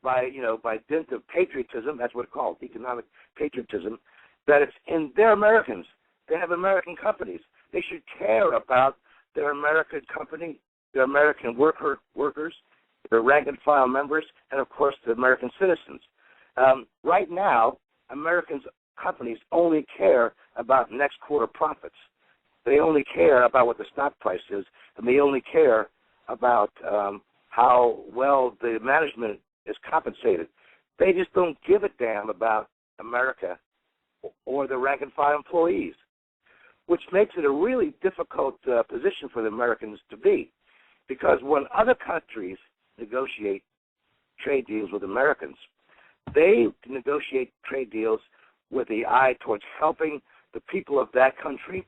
by dint of patriotism, that's what it's called, economic patriotism, that it's in they're Americans. They have American companies. They should care about their American company, their American workers, their rank and file members, and of course the American citizens. Right now, American companies only care about next quarter profits. They only care about what the stock price is, and they only care about how well the management is compensated. They just don't give a damn about America or the rank and file employees, which makes it a really difficult position for the Americans to be, because when other countries negotiate trade deals with Americans, they negotiate trade deals with the eye towards helping the people of that country,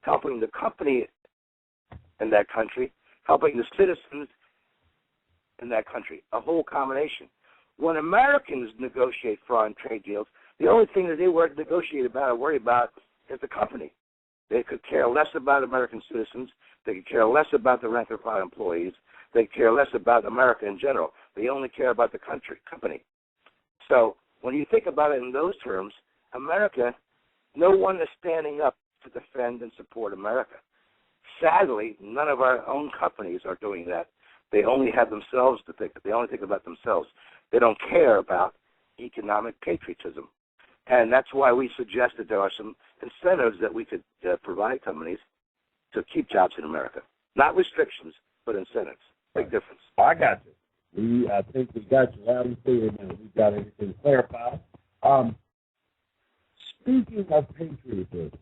helping the company in that country, helping the citizens in that country, a whole combination. When Americans negotiate foreign trade deals, the only thing that they negotiate about or worry about is the company. They could care less about American citizens. They could care less about the rank and file employees. They care less about America in general. They only care about the company. So when you think about it in those terms, America, no one is standing up to defend and support America. Sadly, none of our own companies are doing that. They only have themselves to think. They only think about themselves. They don't care about economic patriotism. And that's why we suggested there are some incentives that we could provide companies to keep jobs in America. Not restrictions, but incentives. Big difference. I got you. I think we got you loud and clear now. We've got everything clarified. Speaking of patriotism,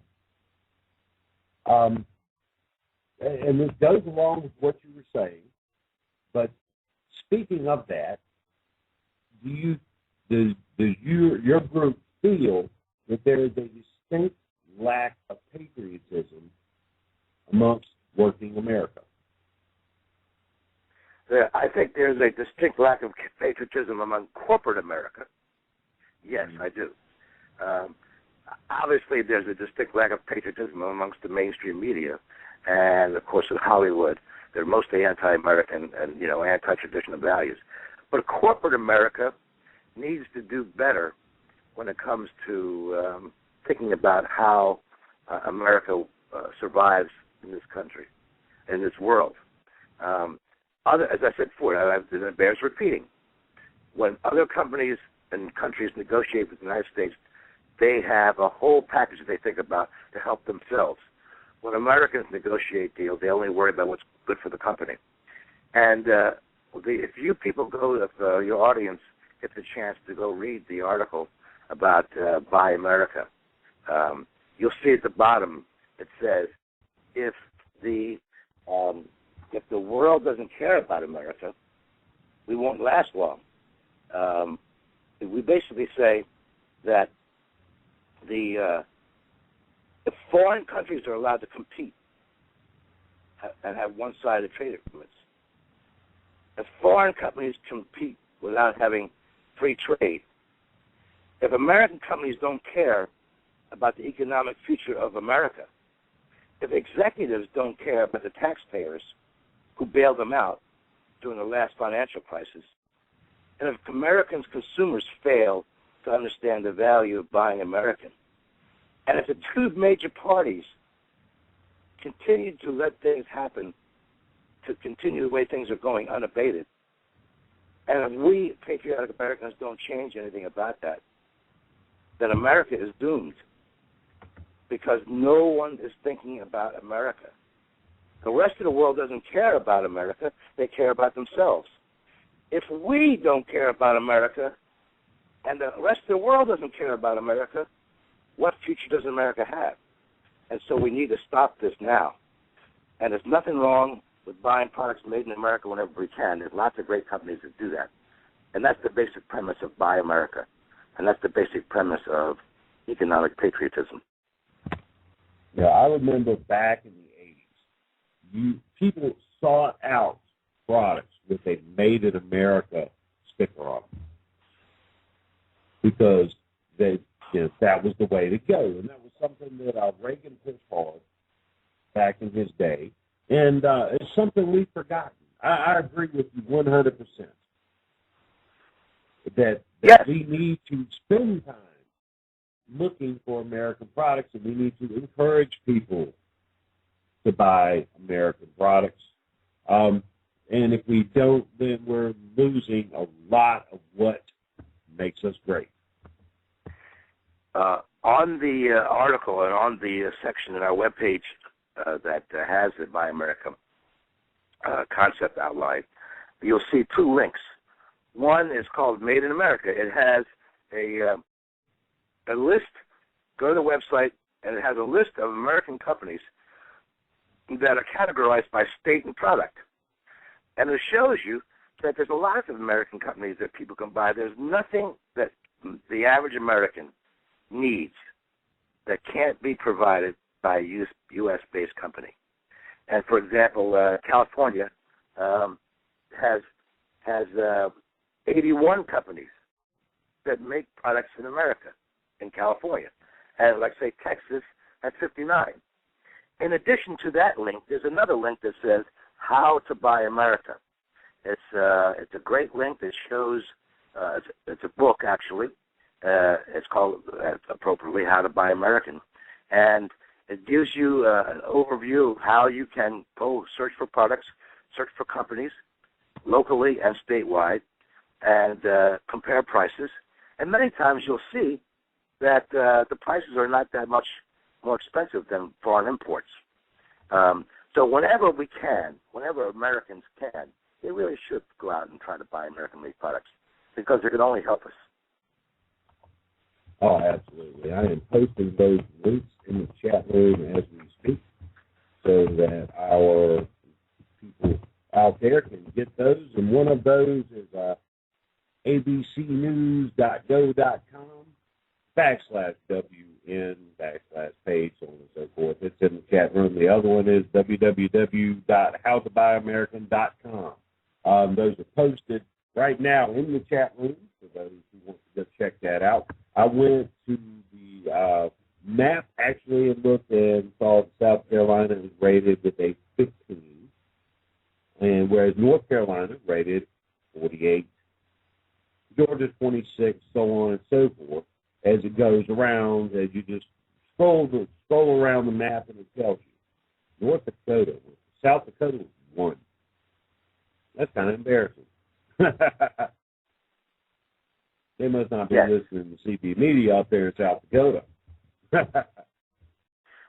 and this goes along with what you were saying, but speaking of that, does your group feel that there is a distinct lack of patriotism amongst working America? I think there's a distinct lack of patriotism among corporate America. Yes, I do. Obviously, there's a distinct lack of patriotism amongst the mainstream media, and of course in Hollywood, they're mostly anti-American and anti-traditional values. But corporate America needs to do better when it comes to thinking about how America survives in this country, in this world. As I said before, it bears repeating. When other companies and countries negotiate with the United States, they have a whole package that they think about to help themselves. When Americans negotiate deals, they only worry about what's good for the company. And if you people go, if your audience gets a chance to go read the article about Buy America, you'll see at the bottom it says, if the world doesn't care about America, we won't last long. We basically say that if foreign countries are allowed to compete and have one-sided trade agreements, if foreign companies compete without having free trade, if American companies don't care about the economic future of America, if executives don't care about the taxpayers who bailed them out during the last financial crisis, and if American consumers fail to understand the value of buying American, and if the two major parties continue to let things happen, to continue the way things are going unabated, and if we patriotic Americans don't change anything about that, then America is doomed, because no one is thinking about America. The rest of the world doesn't care about America. They care about themselves. If we don't care about America and the rest of the world doesn't care about America, what future does America have? And so we need to stop this now. And there's nothing wrong with buying products made in America whenever we can. There's lots of great companies that do that. And that's the basic premise of Buy America. And that's the basic premise of economic patriotism. Yeah, I remember back in the 80s, people sought out products with a Made in America sticker on them because that was the way to go. And that was something that Reagan pushed hard back in his day. And it's something we've forgotten. I agree with you 100%. that Yes. we need to spend time looking for American products, and we need to encourage people to buy American products. And if we don't, then we're losing a lot of what makes us great. On the article and on the section in our webpage that has the Buy America concept outlined, you'll see two links. One is called Made in America. It has a list. Go to the website, and it has a list of American companies that are categorized by state and product. And it shows you that there's a lot of American companies that people can buy. There's nothing that the average American needs that can't be provided by a U.S.-based company. And, for example, California has 81 companies that make products in America, in California. And, like, say, Texas has 59. In addition to that link, there's another link that says How to Buy America. It's a great link that shows, it's a book, actually. It's called, appropriately, How to Buy American. And it gives you an overview of how you can go search for products, search for companies, locally and statewide, and compare prices. And many times you'll see that the prices are not that much more expensive than foreign imports. So whenever we can, whenever Americans can, they really should go out and try to buy American-made products because it can only help us. Oh, absolutely. I am posting those links in the chat room as we speak so that our people out there can get those. And one of those is abcnews.go.com /WN/page, so on and so forth. It's in the chat room. The other one is www.howtobuyamerican.com. Those are posted right now in the chat room for those who want to go check that out. I went to the map, actually, and looked and saw that South Carolina is rated with a 15, and whereas North Carolina rated 48, Georgia 26, so on and so forth, as it goes around, as you just scroll around the map, and it tells you. North Dakota, South Dakota was 1. That's kind of embarrassing. They must not be listening to CB media up there in South Dakota.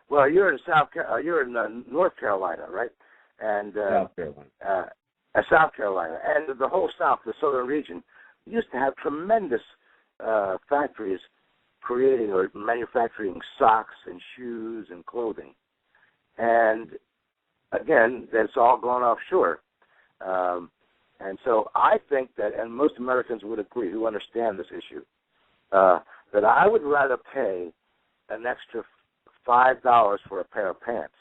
Well, you're in North Carolina, right? And South Carolina. South Carolina, and the whole South, the southern region, used to have tremendous factories creating or manufacturing socks and shoes and clothing. And again, that's all gone offshore. And so I think that, and most Americans would agree who understand this issue, that I would rather pay an extra $5 for a pair of pants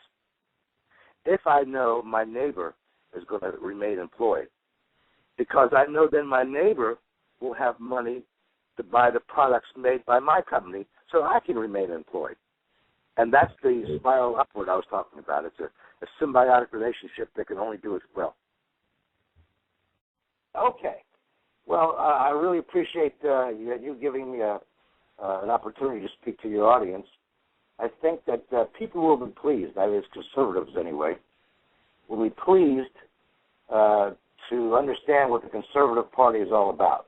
if I know my neighbor is going to remain employed. Because I know then my neighbor will have money to buy the products made by my company so I can remain employed. And that's the spiral upward I was talking about. It's a symbiotic relationship that can only do as well. Okay. Well, I really appreciate you giving me an opportunity to speak to your audience. I think that people will be pleased, that is, conservatives anyway, will be pleased to understand what the Conservative Party is all about.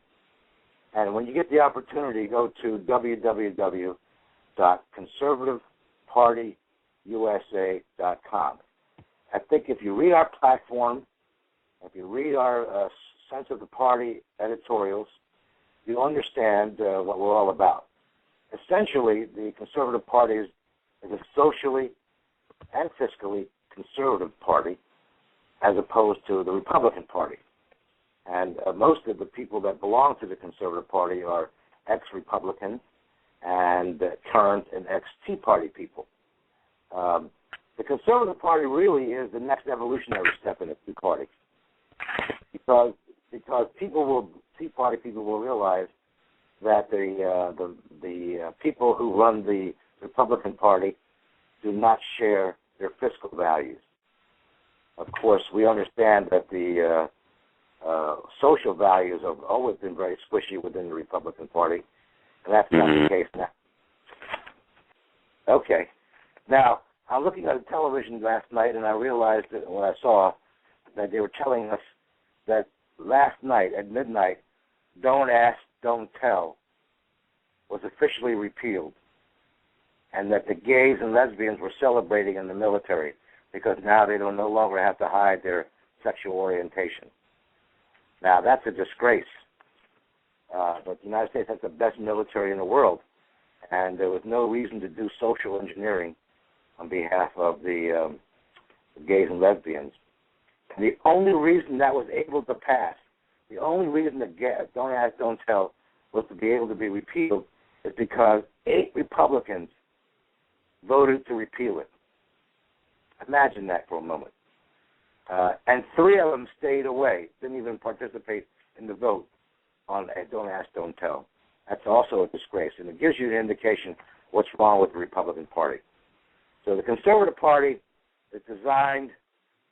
And when you get the opportunity, go to www.conservativepartyusa.com. I think if you read our platform, if you read our Sense of the Party editorials, you'll understand what we're all about. Essentially, the Conservative Party is a socially and fiscally conservative party as opposed to the Republican Party. And most of the people that belong to the Conservative Party are ex-Republican and current and ex-Tea Party people. The Conservative Party really is the next evolutionary step in the Tea Party, because Tea Party people will realize that the people who run the Republican Party do not share their fiscal values. Of course, we understand that the social values have always been very squishy within the Republican Party, and that's not the case now. Okay. Now, I'm looking at television last night, and I realized that when I saw that they were telling us that last night at midnight, Don't Ask, Don't Tell was officially repealed, and that the gays and lesbians were celebrating in the military because now they don't no longer have to hide their sexual orientation. Now, that's a disgrace. But the United States has the best military in the world, and there was no reason to do social engineering on behalf of the gays and lesbians. And the only reason that was able to pass, the only reason that Don't Ask, Don't Tell was to be able to be repealed is because 8 Republicans voted to repeal it. Imagine that for a moment. And 3 of them stayed away, didn't even participate in the vote on Don't Ask, Don't Tell. That's also a disgrace, and it gives you an indication what's wrong with the Republican Party. So the Conservative Party is designed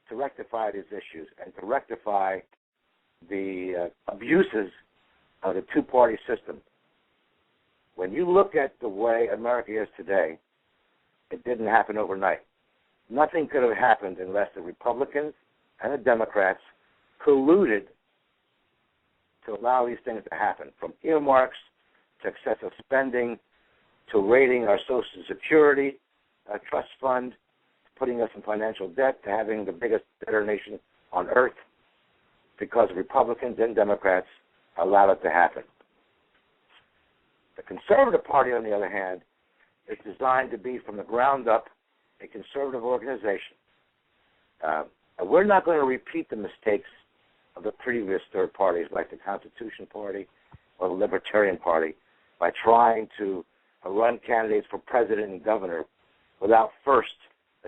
to rectify these issues and to rectify the abuses of the two-party system. When you look at the way America is today, it didn't happen overnight. Nothing could have happened unless the Republicans and the Democrats colluded to allow these things to happen, from earmarks to excessive spending to raiding our Social Security trust fund, putting us in financial debt, to having the biggest debtor nation on earth, because Republicans and Democrats allowed it to happen. The Conservative Party, on the other hand, is designed to be from the ground up a conservative organization. And we're not going to repeat the mistakes of the previous third parties like the Constitution Party or the Libertarian Party by trying to run candidates for president and governor without first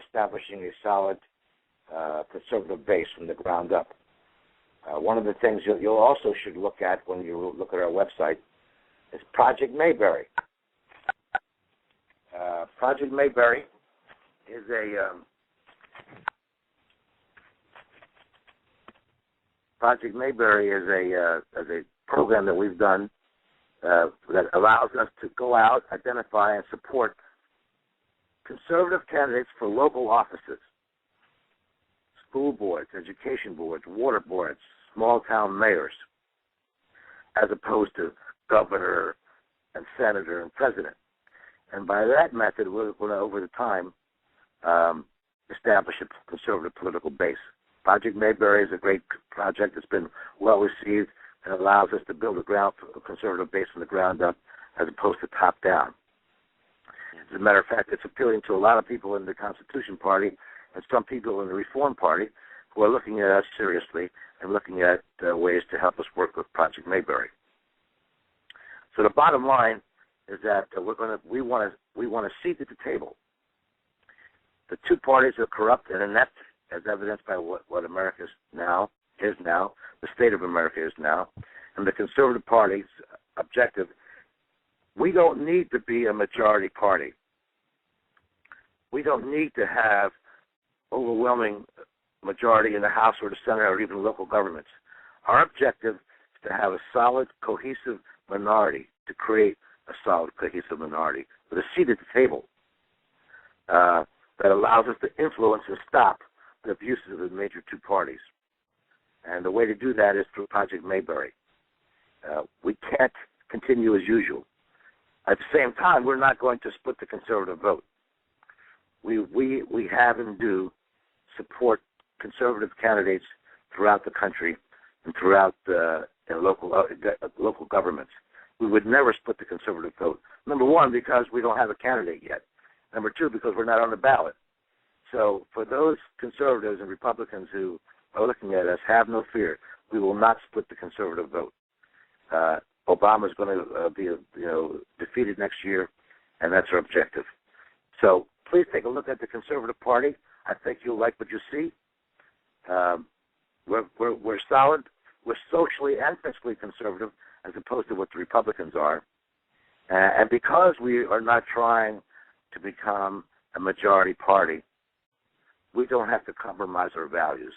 establishing a solid conservative base from the ground up. One of the things you also should look at when you look at our website is Project Mayberry. Project Mayberry is a program that we've done that allows us to go out, identify, and support conservative candidates for local offices, school boards, education boards, water boards, small-town mayors, as opposed to governor and senator and president. And by that method, we'll over the time, establish a conservative political base. Project Mayberry is a great project. It's been well received and allows us to build a conservative base from the ground up as opposed to top down. As a matter of fact, it's appealing to a lot of people in the Constitution Party and some people in the Reform Party who are looking at us seriously and looking at ways to help us work with Project Mayberry. So the bottom line is that we want a seat at the table. The two parties are corrupt and inept, as evidenced by what America is now, the state of America is now, and the Conservative Party's objective. We don't need to be a majority party. We don't need to have overwhelming majority in the House or the Senate or even local governments. Our objective is to have a solid, cohesive minority, to create a solid, cohesive minority with a seat at the table that allows us to influence and stop the abuses of the major two parties. And the way to do that is through Project Mayberry. We can't continue as usual. At the same time, we're not going to split the conservative vote. We have and do support conservative candidates throughout the country and throughout local governments. We would never split the conservative vote. Number one, because we don't have a candidate yet. Number two, because we're not on the ballot. So for those conservatives and Republicans who are looking at us, have no fear. We will not split the conservative vote. Obama's going to be defeated next year, and that's our objective. So please take a look at the Conservative Party. I think you'll like what you see. We're solid. We're socially and fiscally conservative, as opposed to what the Republicans are. And because we are not trying to become a majority party, we don't have to compromise our values.